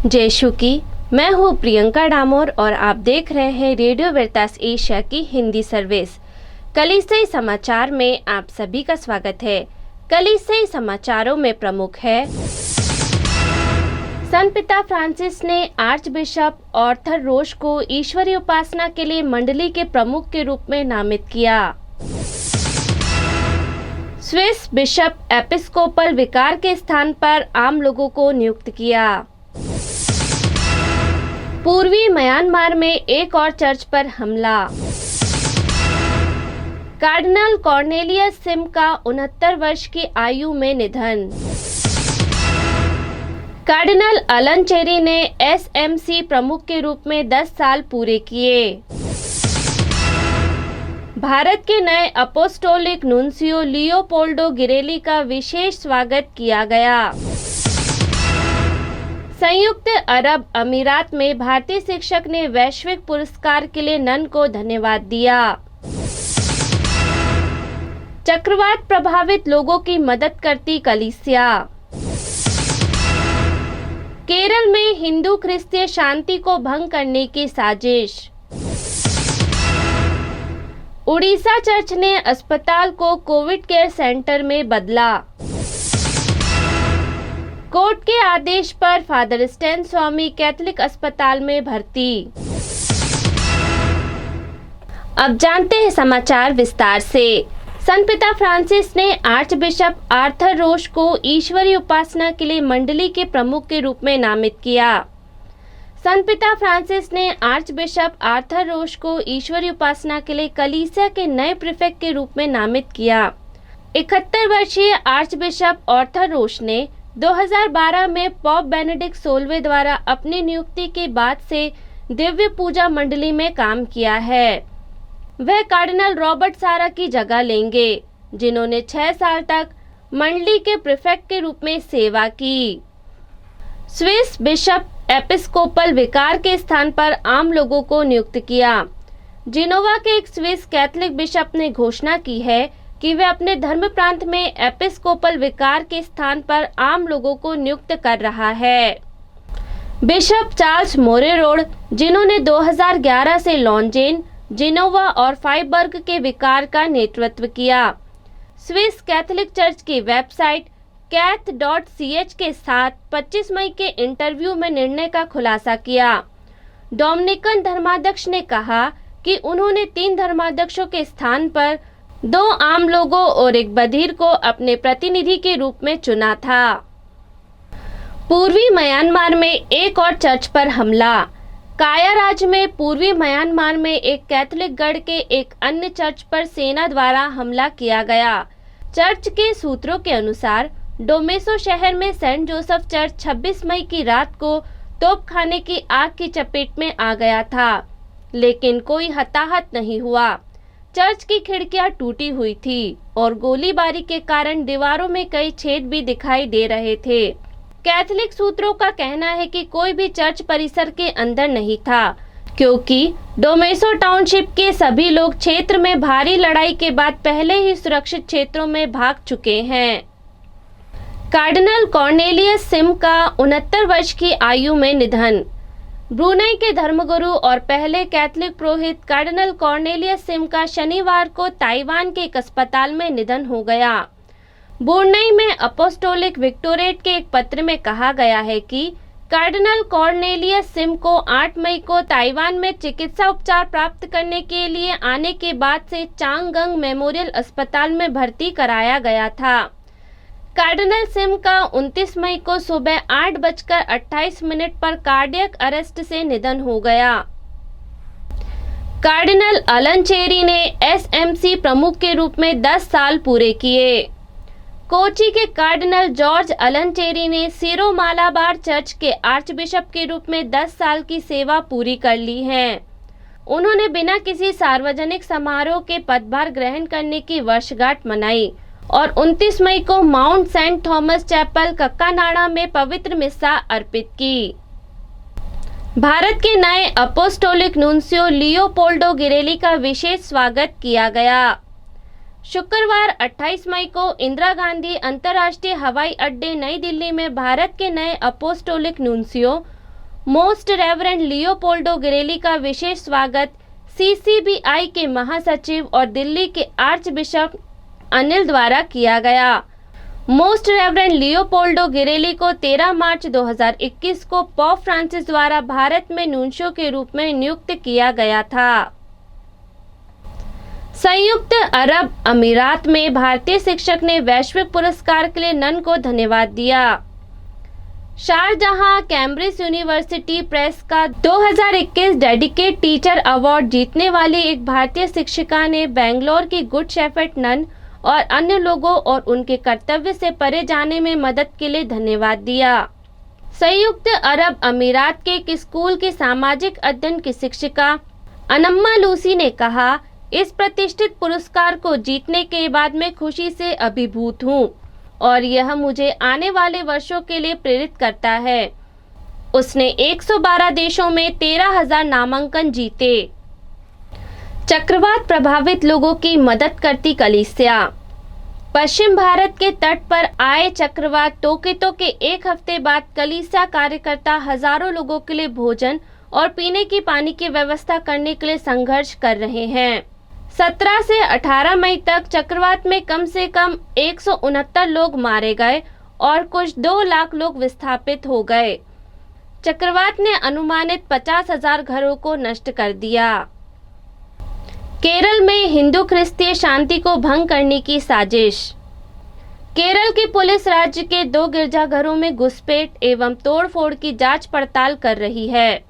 जय यीशु की। मैं हूँ प्रियंका डामोर और आप देख रहे हैं रेडियो वेरितास एशिया की हिंदी सर्विस। कलीसियाई समाचार में आप सभी का स्वागत है। कलीसियाई समाचारों में प्रमुख है, संत पिता फ्रांसिस ने आर्च बिशप आर्थर रोश को ईश्वरीय उपासना के लिए मंडली के प्रमुख के रूप में नामित किया। स्विस बिशप एपिस्कोपल विकार के स्थान पर आम लोगों को नियुक्त किया। पूर्वी म्यांमार में एक और चर्च पर हमला। कार्डिनल कॉर्नेलियस सिम का 69 वर्ष की आयु में निधन। कार्डिनल अलन चेरी ने एसएमसी प्रमुख के रूप में 10 साल पूरे किए। भारत के नए अपोस्टोलिक नुन्सियो लियोपोल्डो गिरेली का विशेष स्वागत किया गया। संयुक्त अरब अमीरात में भारतीय शिक्षक ने वैश्विक पुरस्कार के लिए नन को धन्यवाद दिया। चक्रवात प्रभावित लोगों की मदद करती कलीसिया। केरल में हिंदू ख्रिस्तीय शांति को भंग करने की साजिश। उड़ीसा चर्च ने अस्पताल को कोविड केयर सेंटर में बदला। कोर्ट के आदेश पर फादर स्टैन स्वामी कैथोलिक अस्पताल में भर्ती। अब जानते हैं समाचार विस्तार से। संत पिता फ्रांसिस ने आर्च बिशप आर्थर रोश को ईश्वरीय उपासना के लिए मंडली के प्रमुख के रूप में नामित किया। संत पिता फ्रांसिस ने आर्च बिशप आर्थर रोश को ईश्वरीय उपासना के लिए कलीसिया के नए प्रीफेक्ट के रूप में नामित किया। 71 वर्षीय आर्च बिशप आर्थर रोश ने 2012 में पॉप बेनेडिक्ट 16वें द्वारा अपनी नियुक्ति के बाद से दिव्य पूजा मंडली में काम किया है। वह कार्डिनल रॉबर्ट सारा की जगह लेंगे, जिन्होंने 6 साल तक मंडली के प्रीफेक्ट के रूप में सेवा की। स्विस बिशप एपिस्कोपल विकार के स्थान पर आम लोगों को नियुक्त किया। जिनोवा के एक स्विस कैथोलिक बिशप ने घोषणा की है कि वे अपने धर्म प्रांत में एपिस्कोपल विकार के स्थान पर आम लोगों को नियुक्त कर रहा है। बिशप चार्ल्स मोरेरोड, जिन्होंने 2011 से लॉन्जेन, जिनोवा और फाइबर्ग के विकार का नेतृत्व किया, स्विस कैथोलिक चर्च की वेबसाइट cath.ch के साथ 25 मई के इंटरव्यू में निर्णय का खुलासा किया। डोमिनिकन धर्माध्यक्ष ने कहा कि उन्होंने 3 धर्माध्यक्षों के स्थान पर 2 आम लोगों और एक बधिर को अपने प्रतिनिधि के रूप में चुना था। पूर्वी म्यांमार में एक और चर्च पर हमला। काया राज्य में पूर्वी म्यांमार में एक कैथोलिक गढ़ के एक अन्य चर्च पर सेना द्वारा हमला किया गया। चर्च के सूत्रों के अनुसार डोमेसो शहर में सेंट जोसेफ चर्च 26 मई की रात को तोपखाने की आग की चपेट में आ गया था, लेकिन कोई हताहत नहीं हुआ। चर्च की खिड़कियां टूटी हुई थी और गोलीबारी के कारण दीवारों में कई छेद भी दिखाई दे रहे थे। कैथोलिक सूत्रों का कहना है कि कोई भी चर्च परिसर के अंदर नहीं था, क्योंकि डोमेसो टाउनशिप के सभी लोग क्षेत्र में भारी लड़ाई के बाद पहले ही सुरक्षित क्षेत्रों में भाग चुके हैं। कार्डिनल कॉर्नेलियस सिम का 69 वर्ष की आयु में निधन। ब्रुनेई के धर्मगुरु और पहले कैथोलिक पुरोहित कार्डिनल कॉर्नेलियस सिम का शनिवार को ताइवान के एक अस्पताल में निधन हो गया। ब्रुनेई में अपोस्टोलिक विक्टोरेट के एक पत्र में कहा गया है कि कार्डिनल कॉर्नेलियस सिम को 8 मई को ताइवान में चिकित्सा उपचार प्राप्त करने के लिए आने के बाद से चांगगंग मेमोरियल अस्पताल में भर्ती कराया गया था। कार्डिनल सिम का 29 मई को सुबह 8:28 पर कार्डियक अरेस्ट से निधन हो गया। कार्डिनल अलन चेरी ने एसएमसी प्रमुख के रूप में 10 साल पूरे किए। कोची के कार्डिनल जॉर्ज अलन चेरी ने सीरो मालाबार चर्च के आर्चबिशप के रूप में 10 साल की सेवा पूरी कर ली है। उन्होंने बिना किसी सार्वजनिक समारोह के पदभार ग्रहण करने की वर्षगांठ मनाई और 29 मई को माउंट सेंट थॉमस चैपल कक्कानाडा में पवित्र मिस्सा अर्पित की। भारत के नए अपोस्टोलिक नुन्सियो लियोपोल्डो गिरेली का विशेष स्वागत किया गया। शुक्रवार 28 मई को इंदिरा गांधी अंतर्राष्ट्रीय हवाई अड्डे नई दिल्ली में भारत के नए अपोस्टोलिक नुन्सियो मोस्ट रेवरेंड लियोपोल्डो गिरेली का विशेष स्वागत सीसीबीआई के महासचिव और दिल्ली के आर्च बिशप अनिल द्वारा किया गया। मोस्ट रेवरेंड लियोपोल्डो गिरेली को 13 मार्च 2021 को पोप फ्रांसिस द्वारा भारत में नुनशो के रूप में नियुक्त किया गया था। संयुक्त अरब अमीरात में भारतीय शिक्षक ने वैश्विक पुरस्कार के लिए नन को धन्यवाद दिया। शारजहां कैम्ब्रिज यूनिवर्सिटी प्रेस का 2021 डेडिकेट टीचर अवार्ड जीतने वाली एक भारतीय शिक्षिका ने बेंगलोर की गुड शेफर्ड नन और अन्य लोगों और उनके कर्तव्य से परे जाने में मदद के लिए धन्यवाद दिया। संयुक्त अरब अमीरात के एक स्कूल की सामाजिक अध्ययन की शिक्षिका अनम्मा लूसी ने कहा, इस प्रतिष्ठित पुरस्कार को जीतने के बाद मैं खुशी से अभिभूत हूँ और यह मुझे आने वाले वर्षों के लिए प्रेरित करता है। उसने 112 देशों में 13,000 नामांकन जीते। चक्रवात प्रभावित लोगों की मदद करती कलीसिया। पश्चिम भारत के तट पर आए चक्रवात तोकितो के एक हफ्ते बाद कलीसिया कार्यकर्ता हजारों लोगों के लिए भोजन और पीने की पानी की व्यवस्था करने के लिए संघर्ष कर रहे हैं। 17 से 18 मई तक चक्रवात में कम से कम 169 लोग मारे गए और कुछ 2 लाख लोग विस्थापित हो गए। चक्रवात ने अनुमानित 50,000 घरों को नष्ट कर दिया। केरल में हिंदू ख्रिस्तीय शांति को भंग करने की साजिश। केरल की पुलिस राज्य के 2 गिरजाघरों में घुसपैठ एवं तोड़फोड़ की जांच पड़ताल कर रही है।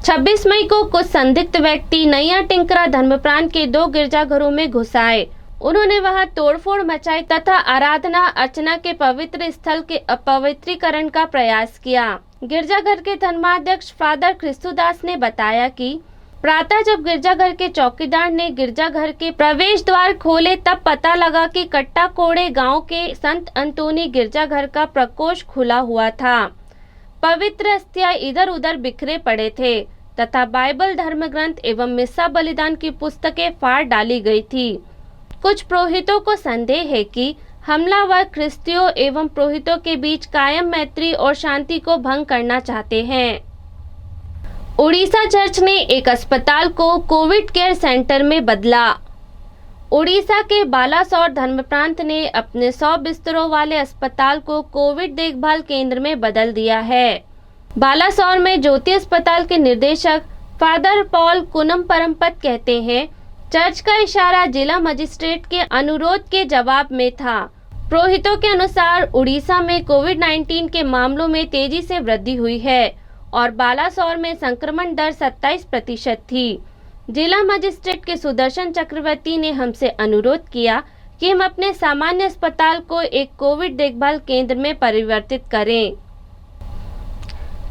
26 मई को कुछ संदिग्ध व्यक्ति नैया टिंकरा धर्मप्रांत के 2 गिरजाघरों में घुस आए। उन्होंने वहां तोड़फोड़ मचाई तथा आराधना अर्चना के पवित्र स्थल के अपवित्रीकरण का प्रयास किया। गिरजाघर के धर्माध्यक्ष फादर क्रिस्तुदास ने बताया कि प्रातः जब गिरजाघर के चौकीदार ने गिरजाघर के प्रवेश द्वार खोले तब पता लगा कि कट्टा कोड़े गांव के संत अंतोनी गिरजाघर का प्रकोष्ठ खुला हुआ था। पवित्र अस्थियां इधर उधर बिखरे पड़े थे तथा बाइबल धर्म ग्रंथ एवं मिस्सा बलिदान की पुस्तकें फाड़ डाली गई थी। कुछ पुरोहितों को संदेह है कि हमलावर ख्रिस्तियों एवं पुरोहितों के बीच कायम मैत्री और शांति को भंग करना चाहते हैं। उड़ीसा चर्च ने एक अस्पताल को कोविड केयर सेंटर में बदला। उड़ीसा के बालासोर धर्मप्रांत ने अपने 100 बिस्तरों वाले अस्पताल को कोविड देखभाल केंद्र में बदल दिया है। बालासोर में ज्योति अस्पताल के निदेशक फादर पॉल कुनम परमपत कहते हैं, चर्च का इशारा जिला मजिस्ट्रेट के अनुरोध के जवाब में था। पुरोहितों के अनुसार उड़ीसा में कोविड-19 के मामलों में तेजी से वृद्धि हुई है और बालासोर में संक्रमण दर 27% थी। जिला मजिस्ट्रेट के सुदर्शन चक्रवर्ती ने हमसे अनुरोध किया कि हम अपने सामान्य अस्पताल को एक कोविड देखभाल केंद्र में परिवर्तित करें।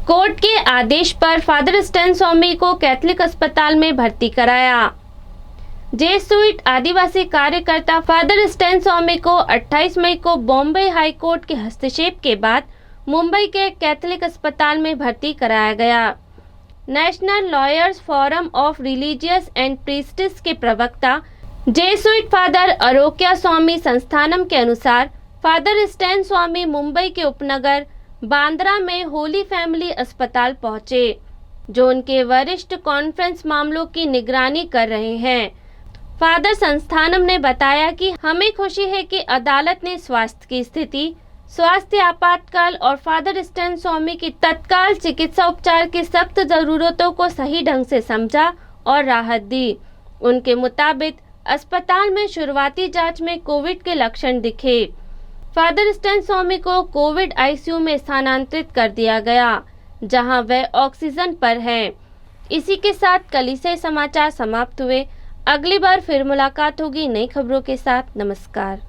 कोर्ट के आदेश पर फादर स्टैन स्वामी को कैथोलिक अस्पताल में भर्ती कराया। जेसुइट आदिवासी कार्यकर्ता फादर स्टैन स्वामी को 28 मई को बॉम्बे हाई कोर्ट के हस्तक्षेप के बाद मुंबई के कैथोलिक अस्पताल में भर्ती कराया गया। National lawyers forum of religious and priests के प्रवक्ता जेसुइट फादर अरोक्या स्वामी संस्थानम के अनुसार फादर स्टैन स्वामी मुंबई के उपनगर बांद्रा में होली फैमिली अस्पताल पहुंचे, जो उनके वरिष्ठ कॉन्फ्रेंस मामलों की निगरानी कर रहे हैं। फादर संस्थानम ने बताया कि हमें खुशी है कि अदालत ने स्वास्थ्य की स्थिति, स्वास्थ्य आपातकाल और फादर स्टैन स्वामी की तत्काल चिकित्सा उपचार की सख्त जरूरतों को सही ढंग से समझा और राहत दी। उनके मुताबिक अस्पताल में शुरुआती जांच में कोविड के लक्षण दिखे। फादर स्टैन स्वामी को कोविड आईसीयू में स्थानांतरित कर दिया गया, जहां वे ऑक्सीजन पर हैं। इसी के साथ कलीसिया समाचार समाप्त हुए। अगली बार फिर मुलाकात होगी नई खबरों के साथ। नमस्कार।